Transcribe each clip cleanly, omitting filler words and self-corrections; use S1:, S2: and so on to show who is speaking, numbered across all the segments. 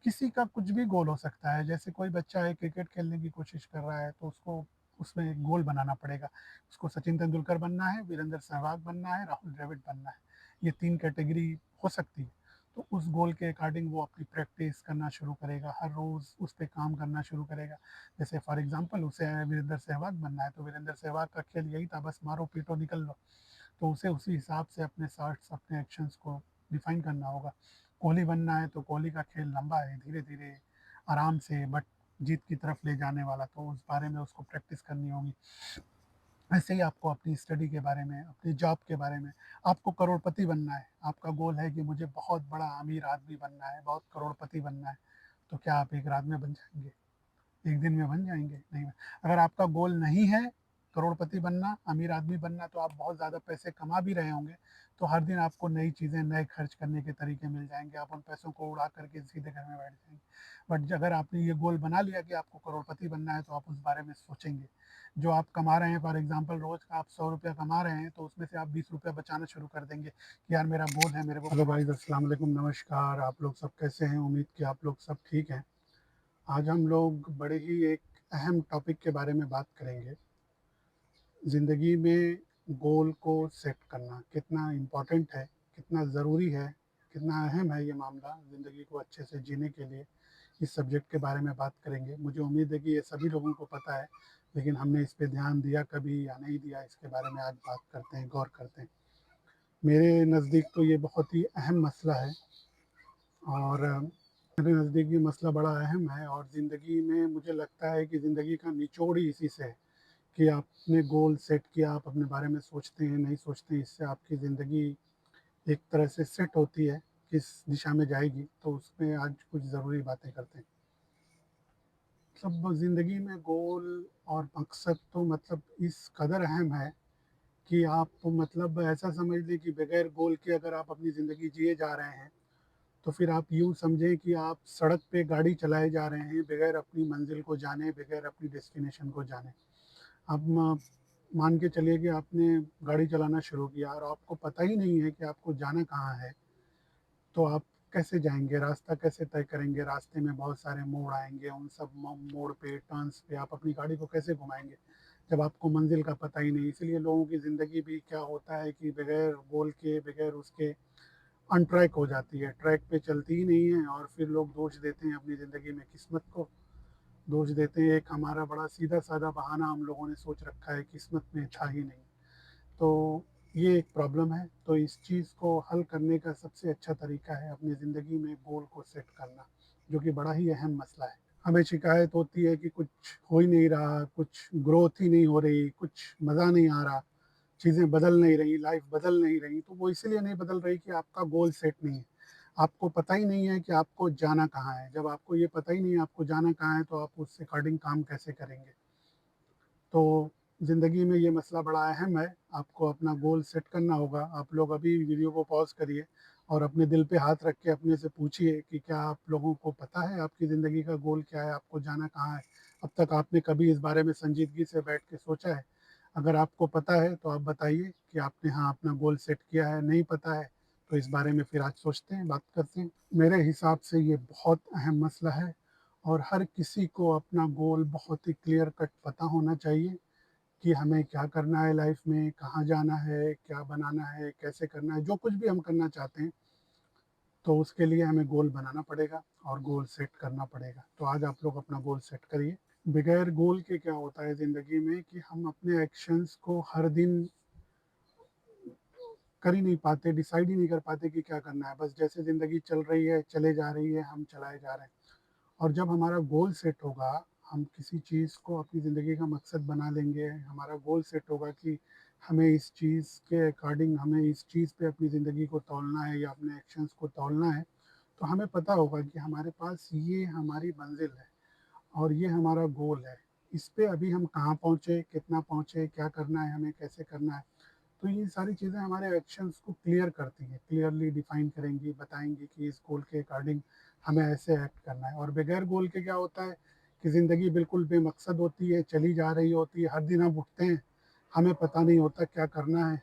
S1: किसी का कुछ भी गोल हो सकता है। जैसे कोई बच्चा है क्रिकेट खेलने की कोशिश कर रहा है तो उसको उसमें एक गोल बनाना पड़ेगा। उसको सचिन तेंदुलकर बनना है, वीरेंद्र सहवाग बनना है, राहुल द्रविड़ बनना है। ये 3 कैटेगरी हो सकती है। तो उस गोल के अकॉर्डिंग वो अपनी प्रैक्टिस करना शुरू करेगा, हर रोज़ उस पे काम करना शुरू करेगा। जैसे फॉर एग्ज़ाम्पल उसे वीरेंद्र सहवाग बनना है, तो वीरेंद्र सहवाग का खेल यही था, बस मारो, पीटो, निकल लो। तो उसे उसी हिसाब से अपने शॉट्स, अपने एक्शंस को डिफाइन करना होगा। कोहली बनना है तो कोहली का खेल लंबा है, धीरे-धीरे, आराम से बट जीत की तरफ ले जाने वाला, तो उस बारे में उसको प्रैक्टिस करनी होगी। ऐसे ही आपको अपनी स्टडी के बारे में, अपनी जॉब के बारे में, आपको करोड़पति बनना है, आपका गोल है कि मुझे बहुत बड़ा अमीर आदमी बनना है, बहुत करोड़पति बनना है, तो क्या आप एक रात में बन जाएँगे? एक दिन में बन जाएँगे? नहीं। अगर आपका गोल नहीं है करोड़पति बनना, अमीर आदमी बनना, तो आप बहुत ज़्यादा पैसे कमा भी रहे होंगे, तो हर दिन आपको नई चीज़ें, नए खर्च करने के तरीके मिल जाएँगे, आप उन पैसों को उड़ा कर के सीधे घर में बैठ जाएँगे। बट अगर आपने ये गोल बना लिया कि आपको करोड़पति बनना है, तो आप उस बारे में सोचेंगे। जो आप कमा रहे हैं, फॉर एग्ज़ाम्पल रोज़ का आप ₹100 कमा रहे हैं, तो उसमें से आप ₹20 बचाना शुरू कर देंगे कि यार मेरा गोल है, मेरे को हेलो गाइस, अस्सलाम वालेकुम, नमस्कार। आप लोग सब कैसे हैं? उम्मीद कि आप लोग सब ठीक हैं। आज हम लोग बड़े ही एक अहम टॉपिक के बारे में बात करेंगे। ज़िंदगी में गोल को सेट करना कितना इम्पोर्टेंट है, कितना ज़रूरी है, कितना अहम है ये मामला ज़िंदगी को अच्छे से जीने के लिए। इस सब्जेक्ट के बारे में बात करेंगे। मुझे उम्मीद है कि ये सभी लोगों को पता है, लेकिन हमने इस पे ध्यान दिया कभी या नहीं दिया, इसके बारे में आज बात करते हैं, गौर करते हैं। मेरे नज़दीक तो ये बहुत ही अहम मसला है और मेरे नज़दीक ये मसला बड़ा अहम है और ज़िंदगी में मुझे लगता है कि ज़िंदगी का निचोड़ ही इसी से है कि आपने गोल सेट किया, आप अपने बारे में सोचते हैं, नहीं सोचते हैं, इससे आपकी ज़िंदगी एक तरह से सेट होती है, किस दिशा में जाएगी, तो उसमें आज कुछ ज़रूरी बातें करते हैं। सब ज़िंदगी में गोल और मकसद तो मतलब इस कदर अहम है कि आप मतलब ऐसा समझ लें कि बगैर गोल के अगर आप अपनी ज़िंदगी जिए जा रहे हैं, तो फिर आप यूँ समझें कि आप सड़क पे गाड़ी चलाए जा रहे हैं बगैर अपनी मंजिल को जाने, बगैर अपनी डेस्टिनेशन को जाने। अब मान के चलिए कि आपने गाड़ी चलाना शुरू किया और आपको पता ही नहीं है कि आपको जाना कहाँ है, तो आप कैसे जाएँगे? रास्ता कैसे तय करेंगे? रास्ते में बहुत सारे मोड़ आएँगे, उन सब मोड़ पे, टर्न्स पे आप अपनी गाड़ी को कैसे घुमाएँगे, जब आपको मंज़िल का पता ही नहीं। इसीलिए लोगों की ज़िंदगी भी क्या होता है कि बगैर गोल के, बगैर उसके अनट्रैक हो जाती है, ट्रैक पे चलती ही नहीं है और फिर लोग दोष देते हैं अपनी ज़िंदगी में किस्मत को, दोष देते हैं। एक हमारा बड़ा सीधा-साधा बहाना हम लोगों ने सोच रखा है, किस्मत में था ही नहीं। तो ये एक प्रॉब्लम है, तो इस चीज़ को हल करने का सबसे अच्छा तरीका है अपनी ज़िंदगी में गोल को सेट करना, जो कि बड़ा ही अहम मसला है। हमें शिकायत होती है कि कुछ हो ही नहीं रहा, कुछ ग्रोथ ही नहीं हो रही, कुछ मज़ा नहीं आ रहा, चीज़ें बदल नहीं रही, लाइफ़ बदल नहीं रही, तो वो इसीलिए नहीं बदल रही कि आपका गोल सेट नहीं है। आपको पता ही नहीं है कि आपको जाना कहाँ है। जब आपको ये पता ही नहीं है आपको जाना कहाँ है, तो आप उस अकॉर्डिंग काम कैसे करेंगे? तो ज़िंदगी में ये मसला बड़ा अहम है, आपको अपना गोल सेट करना होगा। आप लोग अभी वीडियो को पॉज़ करिए और अपने दिल पे हाथ रख के अपने से पूछिए कि क्या आप लोगों को पता है आपकी ज़िंदगी का गोल क्या है, आपको जाना कहाँ है? अब तक आपने कभी इस बारे में संजीदगी से बैठ के सोचा है? अगर आपको पता है तो आप बताइए कि आपने हाँ, अपना गोल सेट किया है, नहीं पता है तो इस बारे में फिर आज सोचते हैं, बात करते हैं। मेरे हिसाब से ये बहुत अहम मसला है और हर किसी को अपना गोल बहुत ही क्लियर कट पता होना चाहिए कि हमें क्या करना है लाइफ में, कहाँ जाना है, क्या बनाना है, कैसे करना है, जो कुछ भी हम करना चाहते हैं, तो उसके लिए हमें गोल बनाना पड़ेगा और गोल सेट करना पड़ेगा। तो आज आप लोग अपना गोल सेट करिए। बगैर गोल के क्या होता है ज़िंदगी में कि हम अपने एक्शंस को हर दिन कर ही नहीं पाते, डिसाइड ही नहीं कर पाते कि क्या करना है। बस जैसे ज़िंदगी चल रही है, चले जा रही है, हम चलाए जा रहे हैं। और जब हमारा गोल सेट होगा, हम किसी चीज़ को अपनी ज़िंदगी का मकसद बना लेंगे, हमारा गोल सेट होगा कि हमें इस चीज़ के अकॉर्डिंग हमें इस चीज़ पे अपनी ज़िंदगी को तौलना है या अपने एक्शंस को तौलना है, तो हमें पता होगा कि हमारे पास ये हमारी मंज़िल है और ये हमारा गोल है। इस पे अभी हम कहाँ पहुँचे, कितना पहुँचे, क्या करना है हमें, कैसे करना है। तो ये सारी चीज़ें हमारे एक्शंस को क्लियर करती हैं, क्लियरली डिफाइन करेंगी, बताएँगी कि इस गोल के अकॉर्डिंग हमें ऐसे एक्ट करना है। और बगैर गोल के क्या होता है कि ज़िंदगी बिल्कुल बेमकसद होती है, चली जा रही होती है, हर दिन हम उठते हैं, हमें पता नहीं होता क्या करना है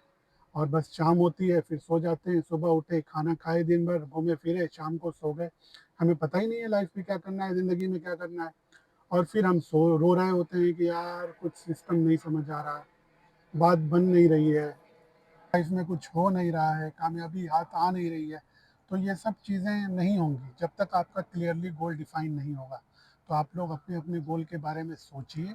S1: और बस शाम होती है फिर सो जाते हैं, सुबह उठे, खाना खाए दिन भर, घूमे फिरे, शाम को सो गए। हमें पता ही नहीं है लाइफ में क्या करना है, ज़िंदगी में क्या करना है। और फिर हम रो रहे होते हैं कि यार कुछ सिस्टम नहीं समझ आ रहा, बात बन नहीं रही है, लाइफ में कुछ हो नहीं रहा है, कामयाबी हाथ आ नहीं रही है। तो ये सब चीज़ें नहीं होंगी जब तक आपका क्लियरली गोल डिफाइन नहीं होगा। तो आप लोग अपने अपने गोल के बारे में सोचिए।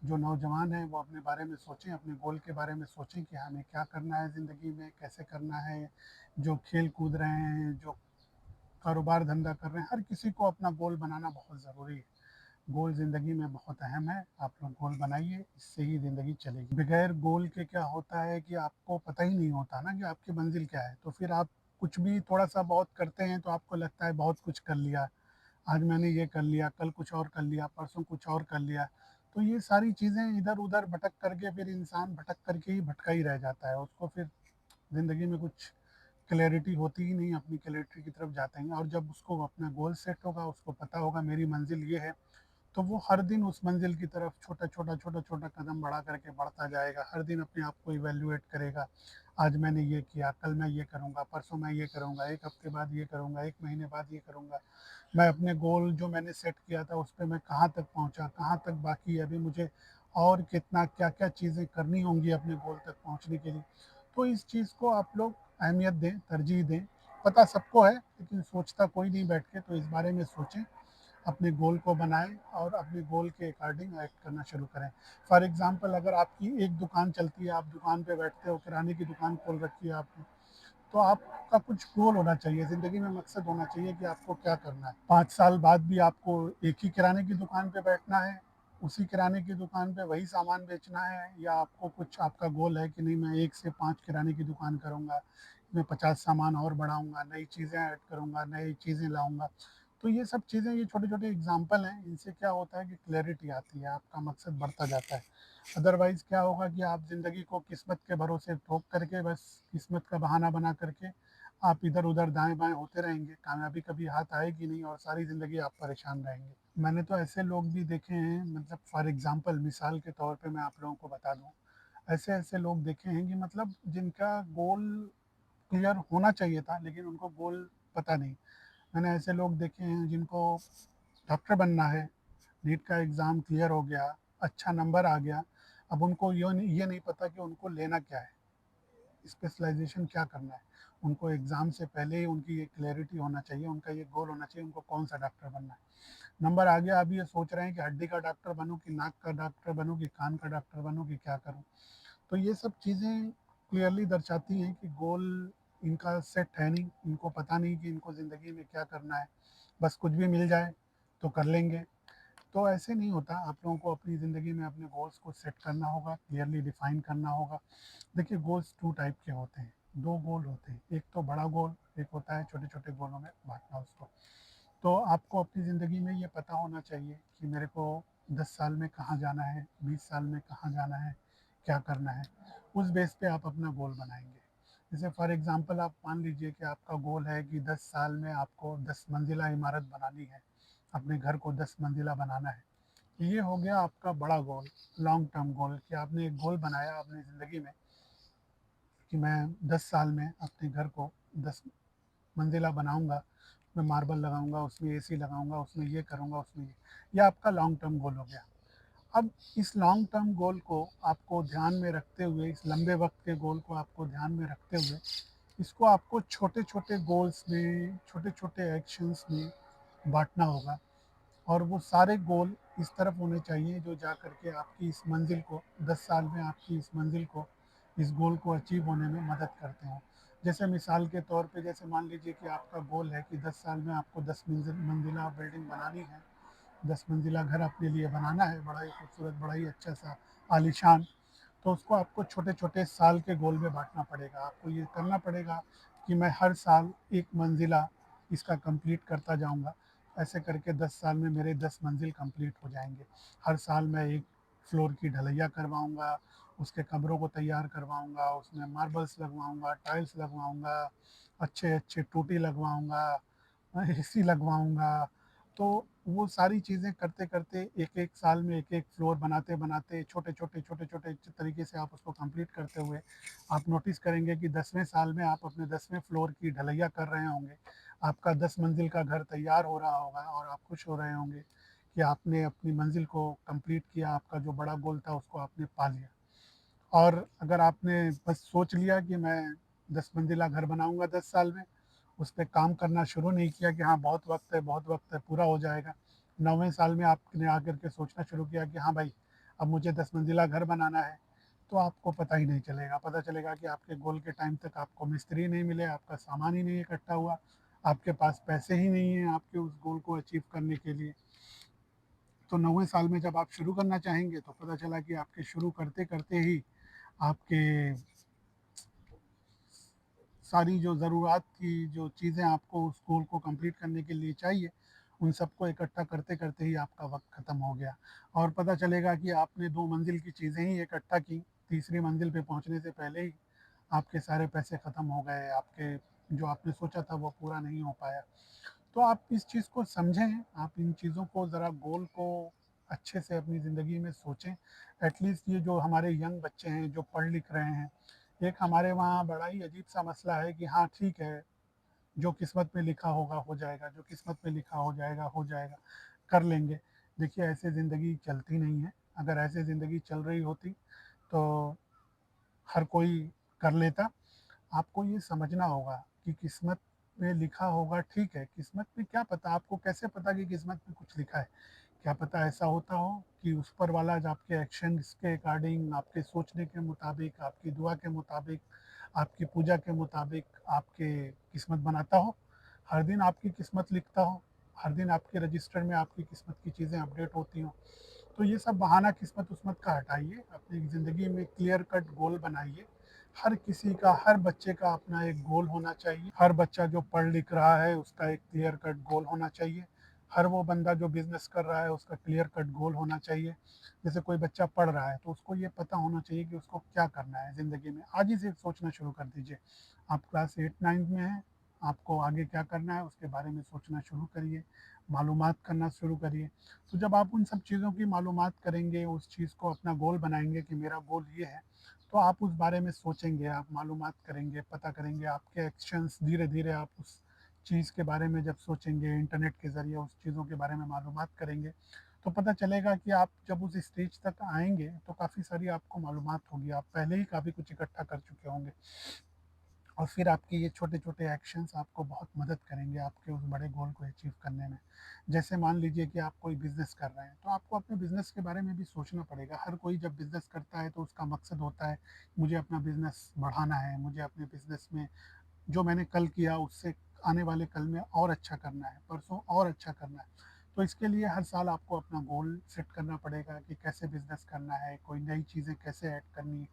S1: जो नौजवान हैं वो अपने बारे में सोचें, अपने गोल के बारे में सोचें कि हमें क्या करना है ज़िंदगी में, कैसे करना है। जो खेल कूद रहे हैं, जो कारोबार धंधा कर रहे हैं, हर किसी को अपना गोल बनाना बहुत ज़रूरी है। गोल ज़िंदगी में बहुत अहम है। आप लोग गोल बनाइए, इससे ही ज़िंदगी चलेगी। बगैर गोल के क्या होता है कि आपको पता ही नहीं होता ना कि आपकी मंजिल क्या है। तो फिर आप कुछ भी थोड़ा सा बहुत करते हैं तो आपको लगता है बहुत कुछ कर लिया, आज मैंने ये कर लिया, कल कुछ और कर लिया, परसों कुछ और कर लिया। तो ये सारी चीज़ें इधर उधर भटक करके फिर इंसान भटक करके ही भटका ही रह जाता है। उसको फिर ज़िंदगी में कुछ क्लैरिटी होती ही नहीं, अपनी क्लैरिटी की तरफ जाते हैं। और जब उसको अपना गोल सेट होगा, उसको पता होगा मेरी मंजिल ये है, तो वो हर दिन उस मंजिल की तरफ छोटा-छोटा कदम बढ़ा करके बढ़ता जाएगा। हर दिन अपने आप को इवैल्यूएट करेगा। आज मैंने ये किया, कल मैं ये करूँगा, परसों मैं ये करूँगा, 1 हफ्ते बाद ये करूँगा, 1 महीने बाद ये करूँगा। मैं अपने गोल जो मैंने सेट किया था उस पे मैं कहाँ तक पहुँचा, कहाँ तक बाकी है अभी मुझे, और कितना क्या-क्या चीज़ें करनी होंगी अपने गोल तक पहुँचने के लिए। तो इस चीज़ को आप लोग अहमियत दें, तरजीह दें। पता सबको है लेकिन सोचता कोई नहीं बैठ के, तो इस बारे में सोचें, अपने गोल को बनाएँ और अपने गोल के अकॉर्डिंग एक्ट करना शुरू करें। फॉर एग्ज़ाम्पल अगर आपकी एक दुकान चलती है, आप दुकान पे बैठते हो, किराने की दुकान खोल रखी है आपने, तो आपका कुछ गोल होना चाहिए, ज़िंदगी में मकसद होना चाहिए कि आपको क्या करना है। 5 साल बाद भी आपको एक ही किराने की दुकान पे बैठना है, उसी किराने की दुकान पे वही सामान बेचना है, या आपको कुछ आपका गोल है कि नहीं मैं 1 से 5 किराने की दुकान करूँगा, मैं 50 सामान और बढ़ाऊँगा, नई चीज़ें ऐड करूँगा, नई चीज़ें लाऊँगा। तो ये सब चीज़ें, ये छोटे-छोटे एग्ज़ाम्पल हैं, इनसे क्या होता है कि क्लैरिटी आती है, आपका मकसद बढ़ता जाता है। अदरवाइज़ क्या होगा कि आप ज़िंदगी को किस्मत के भरोसे ठोक करके, बस किस्मत का बहाना बना करके आप इधर-उधर दाएँ-बाएँ होते रहेंगे, कामयाबी कभी हाथ आएगी नहीं और सारी ज़िंदगी आप परेशान रहेंगे। मैंने तो ऐसे लोग भी देखे हैं, मतलब फॉर एग्ज़ाम्पल मिसाल के तौर पे मैं आप लोगों को बता दूँ, ऐसे-ऐसे लोग देखे हैं कि मतलब जिनका गोल क्लियर होना चाहिए था लेकिन उनको गोल पता नहीं। मैंने ऐसे लोग देखे हैं जिनको डॉक्टर बनना है, नीट का एग्ज़ाम क्लियर हो गया, अच्छा नंबर आ गया, अब उनको ये नहीं पता कि उनको लेना क्या है, स्पेशलाइज़ेशन क्या करना है। उनको एग्ज़ाम से पहले ही उनकी ये क्लैरिटी होना चाहिए, उनका ये गोल होना चाहिए, उनको कौन-सा डॉक्टर बनना है। नंबर आ गया, अभी ये सोच रहे हैं कि हड्डी का डॉक्टर बनूँ कि नाक का डॉक्टर बनूँ कि कान का डॉक्टर बनूँ कि क्या करूँ? तो ये सब चीज़ें क्लियरली दर्शाती हैं कि गोल इनका सेट है नहीं, इनको पता नहीं कि इनको ज़िंदगी में क्या करना है, बस कुछ भी मिल जाए तो कर लेंगे। तो ऐसे नहीं होता, आप लोगों को अपनी ज़िंदगी में अपने गोल्स को सेट करना होगा, क्लियरली डिफ़ाइन करना होगा। देखिए गोल्स 2 टाइप के होते हैं, 2 गोल होते हैं, एक तो बड़ा गोल, एक होता है छोटे-छोटे गोलों में बाँटना उसको। तो आपको अपनी ज़िंदगी में ये पता होना चाहिए कि मेरे को 10 साल में कहाँ जाना है, 20 साल में कहाँ जाना है, क्या करना है। उस बेस पे आप अपना गोल बनाएँगे। जैसे फॉर एग्ज़ाम्पल आप मान लीजिए कि आपका गोल है कि 10 साल में आपको 10 मंजिला इमारत बनानी है, अपने घर को 10 मंजिला बनाना है। ये हो गया आपका बड़ा गोल, लॉन्ग टर्म गोल, कि आपने एक गोल बनाया अपनी ज़िंदगी में कि मैं 10 साल में अपने घर को 10 मंजिला बनाऊँगा, मैं मार्बल लगाऊँगा, उसमें एसी लगाऊँगा, उसमें ये करूँगा, उसमें ये आपका लॉन्ग टर्म गोल हो गया। अब इस लॉन्ग टर्म गोल को आपको ध्यान में रखते हुए, इस लंबे वक़्त के गोल को आपको ध्यान में रखते हुए, इसको आपको छोटे-छोटे गोल्स में, छोटे-छोटे एक्शंस में बाँटना होगा। और वो सारे गोल इस तरफ होने चाहिए जो जा कर के आपकी इस मंज़िल को, 10 साल में आपकी इस मंज़िल को, इस गोल को अचीव होने में मदद करते हों। जैसे मिसाल के तौर पे, जैसे मान लीजिए कि आपका गोल है कि 10 साल में आपको 10 मंजिला बिल्डिंग बनानी है, 10 मंजिला घर अपने लिए बनाना है, बड़ा ही खूबसूरत, बड़ा ही अच्छा-सा आलीशान। तो उसको आपको छोटे-छोटे साल के गोल में बाँटना पड़ेगा। आपको ये करना पड़ेगा कि मैं हर साल 1 मंजिला इसका कंप्लीट करता जाऊँगा। ऐसे करके 10 साल में मेरे 10 मंजिल कंप्लीट हो जाएँगे। हर साल मैं 1 फ्लोर की ढलैया करवाऊँगा, उसके कमरों को तैयार करवाऊँगा, उसमें मार्बल्स लगवाऊँगा, टाइल्स लगवाऊँगा, अच्छे-अच्छे टूटी लगवाऊँगा, एसी लगवाऊँगा। तो वो सारी चीज़ें करते-करते, एक-एक साल में एक-एक फ्लोर बनाते-बनाते, छोटे-छोटे तरीके से आप उसको कंप्लीट करते हुए, आप नोटिस करेंगे कि 10वें साल में आप अपने 10वें फ्लोर की ढलैया कर रहे होंगे। आपका 10 मंजिल का घर तैयार हो रहा होगा और आप खुश हो रहे होंगे कि आपने अपनी मंजिल को कंप्लीट किया, आपका जो बड़ा गोल था उसको आपने पा लिया। और अगर आपने बस सोच लिया कि मैं 10 मंजिला घर बनाऊँगा 10 साल में, उस पे काम करना शुरू नहीं किया कि हाँ, बहुत वक़्त है, पूरा हो जाएगा। 9वें साल में आपने आकर के सोचना शुरू किया कि हाँ भाई, अब मुझे 10 मंजिला घर बनाना है, तो आपको पता ही नहीं चलेगा। पता चलेगा कि आपके गोल के टाइम तक आपको मिस्त्री नहीं मिले, आपका सामान ही नहीं इकट्ठा हुआ, आपके पास पैसे ही नहीं हैं आपके उस गोल को अचीव करने के लिए। तो 9वें साल में जब आप शुरू करना चाहेंगे, तो पता चला कि आपके शुरू करते-करते ही आपके सारी जो ज़रूरात की जो चीज़ें आपको उस गोल को कंप्लीट करने के लिए चाहिए, उन सबको इकट्ठा करते-करते ही आपका वक़्त ख़त्म हो गया। और पता चलेगा कि आपने 2 मंज़िल की चीज़ें ही इकट्ठा की, तीसरी मंज़िल पे पहुँचने से पहले ही आपके सारे पैसे ख़त्म हो गए, आपके जो आपने सोचा था वो पूरा नहीं हो पाया। तो आप इस चीज़ को समझें, आप इन चीज़ों को ज़रा गोल को अच्छे से अपनी ज़िंदगी में सोचें। एटलीस्ट ये जो हमारे यंग बच्चे हैं, जो पढ़ लिख रहे हैं, एक हमारे वहाँ बड़ा ही अजीब-सा मसला है कि हाँ, ठीक है, जो किस्मत में लिखा होगा हो जाएगा, जो किस्मत में लिखा हो जाएगा, कर लेंगे। देखिए ऐसे ज़िंदगी चलती नहीं है, अगर ऐसे ज़िंदगी चल रही होती तो हर कोई कर लेता। आपको ये समझना होगा कि किस्मत में लिखा होगा ठीक है, किस्मत में क्या पता, आपको कैसे पता कि किस्मत में कुछ लिखा है? क्या पता ऐसा होता हो कि उस ऊपर वाला जो आपके एक्शंस के अकॉर्डिंग, आपके सोचने के मुताबिक, आपकी दुआ के मुताबिक, आपकी पूजा के मुताबिक आपके किस्मत बनाता हो। हर दिन आपकी किस्मत लिखता हो, हर दिन आपके रजिस्टर में आपकी किस्मत की चीज़ें अपडेट होती हों। तो ये सब बहाना किस्मत-उस्मत का हटाइए, अपनी ज़िंदगी में क्लियर कट गोल बनाइए। हर किसी का, हर बच्चे का अपना एक गोल होना चाहिए। हर बच्चा जो पढ़ लिख रहा है, उसका एक क्लियर कट गोल होना चाहिए। हर वो बंदा जो बिज़नेस कर रहा है, उसका क्लियर कट गोल होना चाहिए। जैसे कोई बच्चा पढ़ रहा है, तो उसको ये पता होना चाहिए कि उसको क्या करना है ज़िंदगी में। आज ही से सोचना शुरू कर दीजिए। आप क्लास 8-9 में हैं, आपको आगे क्या करना है, उसके बारे में सोचना शुरू करिए, मालूमात करना शुरू करिए। तो जब आप उन सब चीज़ों की मालूमात करेंगे, उस चीज़ को अपना गोल बनाएँगे कि मेरा गोल ये है, तो आप उस बारे में सोचेंगे, आप मालूमात करेंगे, पता करेंगे, आपके एक्शंस धीरे-धीरे आप उस चीज़ के बारे में जब सोचेंगे, इंटरनेट के ज़रिए उस चीज़ों के बारे में मालूमात करेंगे, तो पता चलेगा कि आप जब उस स्टेज तक आएँगे, तो काफ़ी सारी आपको मालूमात होगी, आप पहले ही काफ़ी कुछ इकट्ठा कर चुके होंगे। और फिर आपके ये छोटे-छोटे एक्शंस आपको बहुत मदद करेंगे आपके उस बड़े गोल को अचीव करने में। जैसे मान लीजिए कि आप कोई बिज़नेस कर रहे हैं, तो आपको अपने बिज़नेस के बारे में भी सोचना पड़ेगा। हर कोई जब बिज़नेस करता है तो उसका मकसद होता है, मुझे अपना बिज़नेस बढ़ाना है, मुझे अपने बिज़नेस में जो मैंने कल किया उससे आने वाले कल में और अच्छा करना है, परसों और अच्छा करना है। तो इसके लिए हर साल आपको अपना गोल सेट करना पड़ेगा कि कैसे बिज़नेस करना है, कोई नई चीज़ें कैसे ऐड करनी है।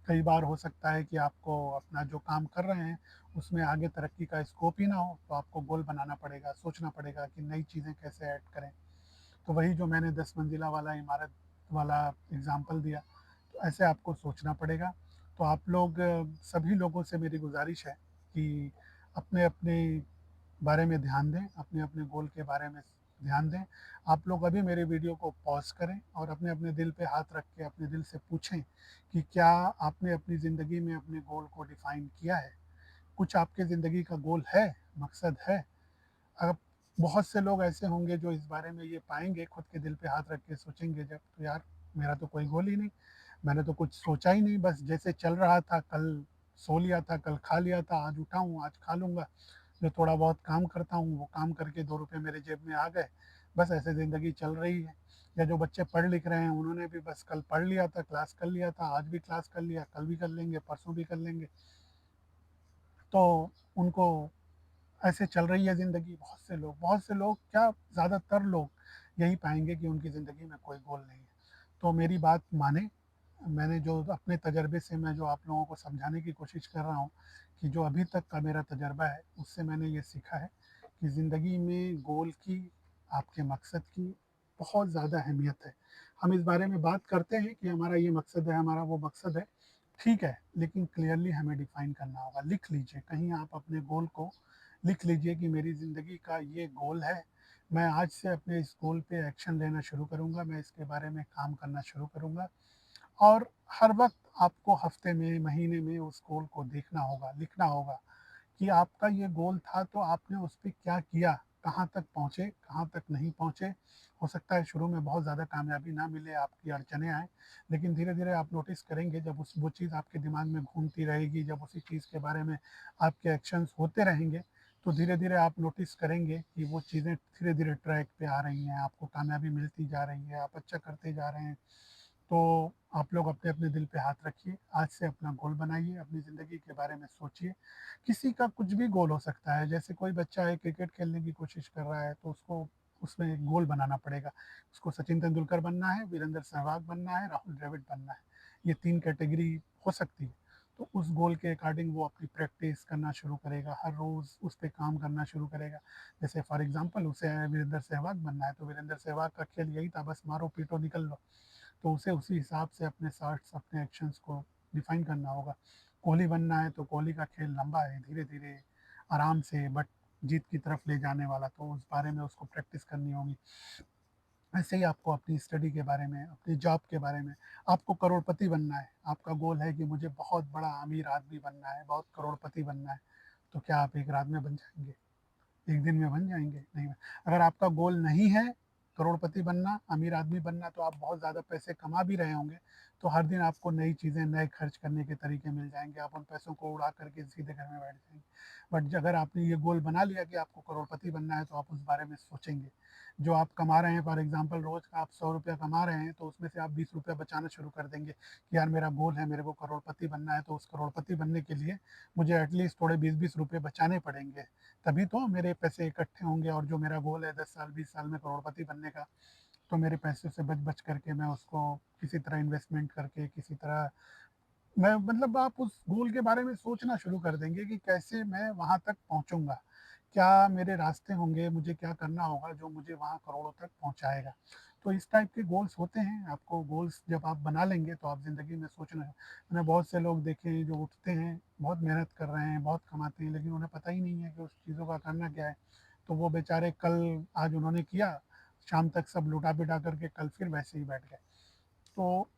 S1: कई बार हो सकता है कि आपको अपना जो काम कर रहे हैं, उसमें आगे तरक्की का स्कोप ही ना हो, तो आपको गोल बनाना पड़ेगा, सोचना पड़ेगा कि नई चीज़ें कैसे ऐड करें। तो वही जो मैंने 10 मंजिला वाला इमारत वाला एग्ज़ाम्पल दिया, तो ऐसे आपको सोचना पड़ेगा। तो आप लोग सभी लोगों से मेरी गुज़ारिश है कि अपने-अपने बारे में ध्यान दें, अपने-अपने गोल के बारे में ध्यान दें। आप लोग अभी मेरे वीडियो को पॉज़ करें और अपने-अपने दिल पे हाथ रख के अपने दिल से पूछें कि क्या आपने अपनी ज़िंदगी में अपने गोल को डिफ़ाइन किया है? कुछ आपके ज़िंदगी का गोल है, मकसद है? अब बहुत से लोग ऐसे होंगे जो इस बारे में ये पाएँगे, खुद के दिल पे हाथ रख के सोचेंगे जब, तो यार मेरा तो कोई गोल ही नहीं, मैंने तो कुछ सोचा ही नहीं, बस जैसे चल रहा था, कल सो लिया था, कल खा लिया था, आज उठा हूँ, आज खा लूँगा। जो थोड़ा बहुत काम करता हूँ, वो काम करके 2 रुपए मेरे जेब में आ गए, बस ऐसे ज़िंदगी चल रही है। या जो बच्चे पढ़ लिख रहे हैं, उन्होंने भी बस कल पढ़ लिया था, क्लास कर लिया था, आज भी क्लास कर लिया, कल भी कर लेंगे, परसों भी कर लेंगे। तो उनको ऐसे चल रही है ज़िंदगी। बहुत से लोग क्या, ज़्यादातर लोग यही पाएँगे कि उनकी ज़िंदगी में कोई गोल नहीं है। तो मेरी बात मानें, मैंने जो अपने तजर्बे से मैं जो आप लोगों को समझाने की कोशिश कर रहा हूँ, कि जो अभी तक का मेरा तजर्बा है, उससे मैंने ये सीखा है कि ज़िंदगी में गोल की, आपके मकसद की बहुत ज़्यादा अहमियत है। हम इस बारे में बात करते हैं कि हमारा ये मकसद है, हमारा वो मकसद है, ठीक है, लेकिन क्लियरली हमें डिफ़ाइन करना होगा। लिख लीजिए, कहीं आप अपने गोल को लिख लीजिए कि मेरी ज़िंदगी का ये गोल है, मैं आज से अपने इस गोल पे एक्शन लेना शुरू करूँगा, मैं इसके बारे में काम करना शुरू करूँगा। और हर वक़्त आपको हफ़्ते में, महीने में उस गोल को देखना होगा, लिखना होगा कि आपका ये गोल था तो आपने उस पे क्या किया, कहाँ तक पहुँचे, कहाँ तक नहीं पहुँचे। हो सकता है शुरू में बहुत ज़्यादा कामयाबी ना मिले, आपकी अड़चनें आएँ, लेकिन धीरे-धीरे आप नोटिस करेंगे जब उस वो चीज़ आपके दिमाग में घूमती रहेगी, जब उसी चीज़ के बारे में आपके एक्शंस होते रहेंगे, तो धीरे-धीरे आप नोटिस करेंगे कि वो चीज़ें धीरे-धीरे ट्रैक पे आ रही हैं, आपको कामयाबी मिलती जा रही है, आप अच्छा करते जा रहे हैं। तो आप लोग अपने-अपने दिल पे हाथ रखिए, आज से अपना गोल बनाइए, अपनी ज़िंदगी के बारे में सोचिए। किसी का कुछ भी गोल हो सकता है, जैसे कोई बच्चा है क्रिकेट खेलने की कोशिश कर रहा है, तो उसको उसमें एक गोल बनाना पड़ेगा। उसको सचिन तेंदुलकर बनना है, वीरेंद्र सहवाग बनना है, राहुल द्रविड़ बनना है। ये 3 कैटेगरी हो सकती है। तो उस गोल के अकॉर्डिंग वो अपनी प्रैक्टिस करना शुरू करेगा, हर रोज़ उस पे काम करना शुरू करेगा। जैसे फॉर एग्ज़ाम्पल उसे वीरेंद्र सहवाग बनना है, तो वीरेंद्र सहवाग का खेल यही था, बस मारो, पीटो, निकल लो। तो उसे उसी हिसाब से अपने शॉट्स, अपने एक्शंस को डिफाइन करना होगा। कोहली बनना है तो कोहली का खेल लंबा है, धीरे-धीरे, आराम से, बट जीत की तरफ ले जाने वाला, तो उस बारे में उसको प्रैक्टिस करनी होगी। ऐसे ही आपको अपनी स्टडी के बारे में, अपनी जॉब के बारे में, आपको करोड़पति बनना है, आपका गोल है कि मुझे बहुत बड़ा अमीर आदमी बनना है, बहुत करोड़पति बनना है, तो क्या आप एक रात में बन जाएँगे? एक दिन में बन जाएँगे? नहीं। अगर आपका गोल नहीं है करोड़पति बनना, अमीर आदमी बनना, तो आप बहुत ज़्यादा पैसे कमा भी रहे होंगे, तो हर दिन आपको नई चीज़ें, नए खर्च करने के तरीके मिल जाएँगे, आप उन पैसों को उड़ा कर के सीधे घर में बैठ जाएँगे। बट अगर आपने ये गोल बना लिया कि आपको करोड़पति बनना है, तो आप उस बारे में सोचेंगे। जो आप कमा रहे हैं, फॉर एग्ज़ाम्पल रोज़ का आप ₹100 कमा रहे हैं, तो उसमें से आप ₹20 बचाना शुरू कर देंगे कि यार मेरा गोल है, मेरे को करोड़पति बनना है, तो उस करोड़पति बनने के लिए मुझे एटलीस्ट थोड़े 20-20 रुपए बचाने पड़ेंगे। तभी तो मेरे पैसे इकट्ठे होंगे, और जो मेरा गोल है 10 साल 20 साल में करोड़पति बनने का, तो मेरे पैसे से बच करके मैं उसको किसी तरह इन्वेस्टमेंट करके, किसी तरह मैं, मतलब आप उस गोल के बारे में सोचना शुरू कर देंगे कि कैसे मैं वहाँ तक पहुँचूँगा? क्या मेरे रास्ते होंगे? मुझे क्या करना होगा जो मुझे वहाँ करोड़ों तक पहुँचाएगा? तो इस टाइप के गोल्स होते हैं, आपको गोल्स जब आप बना लेंगे तो आप ज़िंदगी में सोचना। मैंने बहुत से लोग देखे हैं जो उठते हैं, बहुत मेहनत कर रहे हैं, बहुत कमाते हैं, लेकिन उन्हें पता ही नहीं है कि उस चीज़ों का करना क्या है। तो वो बेचारे कल आज उन्होंने किया, शाम तक सब लुटा-पिटा करके कल फिर वैसे ही बैठ गए। तो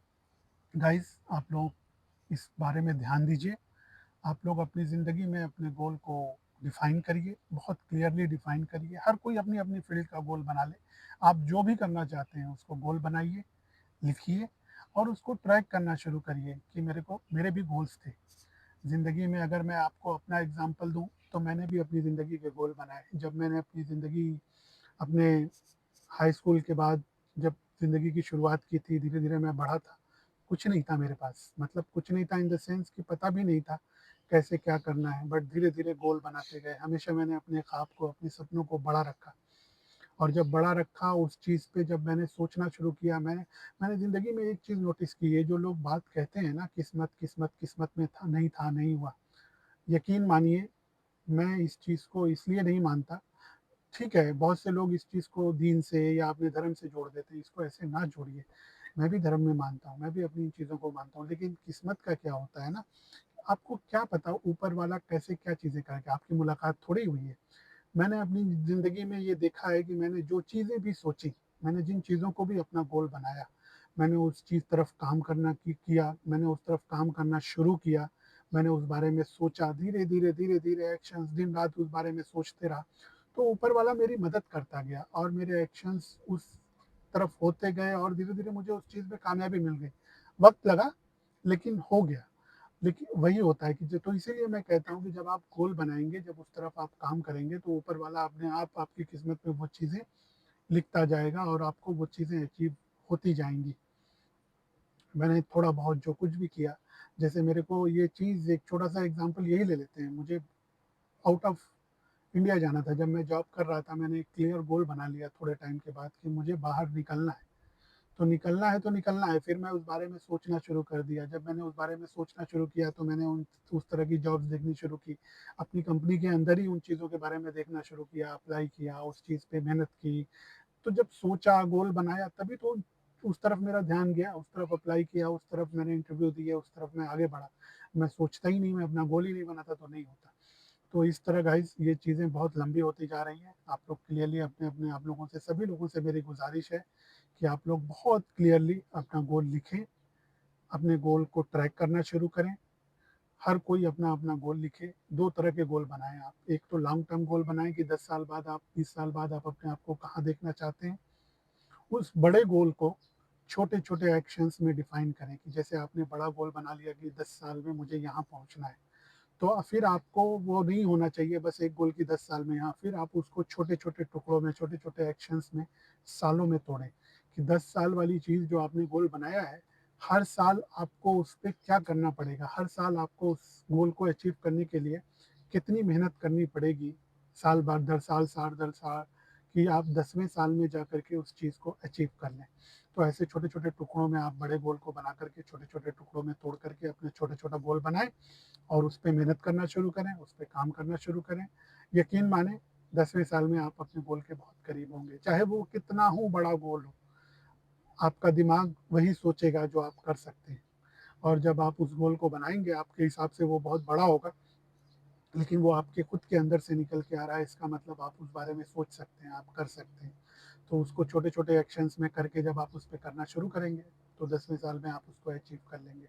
S1: गाइज़, आप लोग इस बारे में ध्यान दीजिए। आप लोग अपनी ज़िंदगी में अपने गोल को डिफ़ाइन करिए, बहुत क्लियरली डिफ़ाइन करिए। हर कोई अपनी-अपनी फ़ील्ड का गोल बना ले। आप जो भी करना चाहते हैं उसको गोल बनाइए, लिखिए, और उसको ट्रैक करना शुरू करिए कि मेरे भी गोल्स थे। ज़िंदगी में अगर मैं आपको अपना एग्ज़ाम्पल दूँ, तो मैंने भी अपनी ज़िंदगी के गोल बनाए। जब मैंने अपनी ज़िंदगी अपने हाई स्कूल के बाद जब ज़िंदगी की शुरुआत की थी, धीरे-धीरे मैं बढ़ा था। कुछ नहीं था मेरे पास, मतलब कुछ नहीं था इन द सेंस कि पता भी नहीं था कैसे क्या करना है, बट धीरे-धीरे गोल बनाते गए। हमेशा मैंने अपने ख्वाब को, अपने सपनों को बड़ा रखा, और जब बड़ा रखा उस चीज़ पे, जब मैंने सोचना शुरू किया, मैंने ज़िंदगी में एक चीज़ नोटिस की है, जो लोग बात कहते हैं ना, किस्मत, किस्मत, किस्मत में था, नहीं हुआ। यकीन मानिए, मैं इस चीज़ को इसलिए नहीं मानता। ठीक है, बहुत से लोग इस चीज़ को दीन से या अपने धर्म से जोड़ देते हैं, इसको ऐसे ना जोड़िए। मैं भी धर्म में मानता हूँ, मैं भी अपनी इन चीज़ों को मानता हूँ, लेकिन किस्मत का क्या होता है ना, आपको क्या पता ऊपर वाला कैसे क्या चीज़ें करेगा, आपकी मुलाकात थोड़ी हुई है। मैंने अपनी ज़िंदगी में ये देखा है कि मैंने जो चीज़ें भी सोची, मैंने जिन चीज़ों को भी अपना गोल बनाया, मैंने उस चीज़ तरफ काम करना किया, मैंने उस तरफ काम करना शुरू किया, मैंने उस बारे में सोचा, धीरे-धीरे, धीरे-धीरे एक्शंस, दिन-रात उस बारे में सोचते रहा, तो ऊपर वाला मेरी मदद करता गया, और मेरे एक्शंस उस तरफ होते गए, और धीरे-धीरे मुझे उस चीज़ में कामयाबी मिल गई। वक़्त लगा, लेकिन हो गया। लेकिन वही होता है कि जो, तो इसीलिए मैं कहता हूँ कि जब आप गोल बनाएँगे, जब उस तरफ आप काम करेंगे, तो ऊपर वाला अपने आप आपकी किस्मत में वो चीज़ें लिखता जाएगा, और आपको वो चीज़ें अचीव होती जाएँगी। मैंने थोड़ा बहुत जो कुछ भी किया, जैसे मेरे को ये चीज़, एक छोटा-सा एग्ज़ाम्पल यही ले लेते हैं, मुझे आउट ऑफ इंडिया जाना था। जब मैं जॉब कर रहा था, मैंने एक क्लियर गोल बना लिया थोड़े टाइम के बाद कि मुझे बाहर निकलना है। तो निकलना है तो निकलना है, फिर मैं उस बारे में सोचना शुरू कर दिया। जब मैंने उस बारे में सोचना शुरू किया, तो मैंने उन उस तरह की जॉब्स देखनी शुरू की। अपनी कंपनी के अंदर ही उन चीज़ों के बारे में देखना शुरू किया, अप्लाई किया, उस चीज़ पे मेहनत की। तो जब सोचा, गोल बनाया, तभी तो उस तरफ मेरा ध्यान गया, उस तरफ अप्लाई किया, उस तरफ मैंने इंटरव्यू दिए, उस तरफ मैं आगे बढ़ा। मैं सोचता ही नहीं, मैं अपना गोल ही नहीं बनाता, तो नहीं होता। तो इस तरह गाइज़, ये चीज़ें बहुत लंबी होती जा रही हैं। आप लोग क्लियरली अपने-अपने, आप लोगों से, सभी लोगों से मेरी गुज़ारिश है कि आप लोग बहुत क्लियरली अपना गोल लिखें, अपने गोल को ट्रैक करना शुरू करें। हर कोई अपना-अपना गोल लिखे, 2 तरह के गोल बनाएँ आप। एक तो लॉन्ग टर्म गोल बनाएँ कि 10 साल बाद आप 20 साल बाद आप अपने आप को कहाँ देखना चाहते हैं। उस बड़े गोल को छोटे-छोटे एक्शंस में डिफाइन करें कि जैसे आपने बड़ा गोल बना लिया कि 10 साल में मुझे यहाँ पहुँचना है। तो फिर आपको वो नहीं होना चाहिए बस एक गोल की 10 साल में यहाँ, फिर आप उसको छोटे-छोटे टुकड़ों में, छोटे-छोटे एक्शंस में, सालों में तोड़ें कि 10 साल वाली चीज़ जो आपने गोल बनाया है, हर साल आपको उस पे क्या करना पड़ेगा, हर साल आपको उस गोल को अचीव करने के लिए कितनी मेहनत करनी पड़ेगी, साल भर दर साल, साल दर साल, कि आप 10वें साल में जाकर के उस चीज़ को अचीव कर लें। तो ऐसे छोटे-छोटे टुकड़ों में आप बड़े गोल को बना कर के छोटे-छोटे टुकड़ों में तोड़ कर के अपने छोटा-छोटा गोल बनाएँ और उस पे मेहनत करना शुरू करें, उस पे काम करना शुरू करें। यकीन मानें 10वें साल में आप अपने गोल के बहुत करीब होंगे, चाहे वो कितना हो बड़ा गोल हो, आपका दिमाग वही सोचेगा जो आप कर सकते हैं। और जब आप उस गोल को बनाएँगे, आपके हिसाब से वो बहुत बड़ा होगा, लेकिन वो आपके खुद के अंदर से निकल के आ रहा है, इसका मतलब आप उस बारे में सोच सकते हैं, आप कर सकते हैं। तो उसको छोटे-छोटे एक्शंस में करके जब आप उस पे करना शुरू करेंगे, तो 10वें साल में आप उसको अचीव कर लेंगे।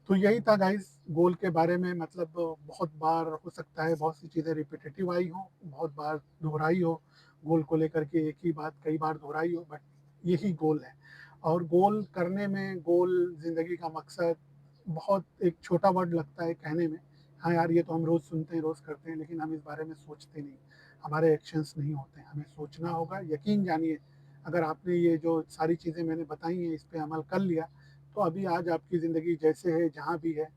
S1: तो यही था गाइस गोल के बारे में, मतलब बहुत बार हो सकता है बहुत सी चीज़ें रिपीटेटिव आई हों, बहुत बार दोहराई हो, गोल को लेकर के एक ही बात कई बार दोहराई हो, बट यही गोल है। और गोल करने में, गोल ज़िंदगी का मकसद, बहुत एक छोटा वर्ड लगता है कहने में। हाँ यार, ये तो हम रोज़ सुनते हैं, रोज़ करते हैं, लेकिन हम इस बारे में सोचते नहीं। हमारे एक्शंस नहीं होते हैं, हमें सोचना होगा। यकीन जानिए, अगर आपने ये जो सारी चीज़ें मैंने बताई हैं, इस पे अमल कर लिया, तो अभी आज आपकी ज़िंदगी जैसे है, जहाँ भी है,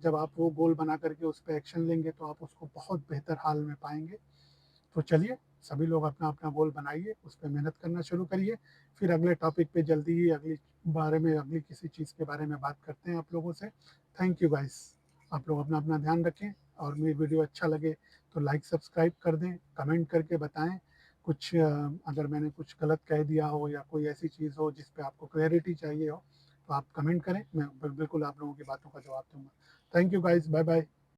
S1: जब आप वो गोल बना करके उस पे एक्शन लेंगे, तो आप उसको बहुत बेहतर हाल में पाएँगे। तो चलिए, सभी लोग अपना-अपना गोल बनाइए, उस पे मेहनत करना शुरू करिए। फिर अगले टॉपिक पे जल्दी ही अगली किसी चीज़ के बारे में बात करते हैं आप लोगों से। Thank you guys. आप लोग अपना-अपना ध्यान रखें और मेरी वीडियो अच्छा लगे तो लाइक, सब्सक्राइब कर दें, कमेंट करके बताएँ। कुछ अगर मैंने कुछ गलत कह दिया हो या कोई ऐसी चीज़ हो जिस पे आपको क्लैरिटी चाहिए हो, तो आप कमेंट करें, मैं बिल्कुल आप लोगों की बातों का जवाब दूँगा। Thank you guys, bye-bye.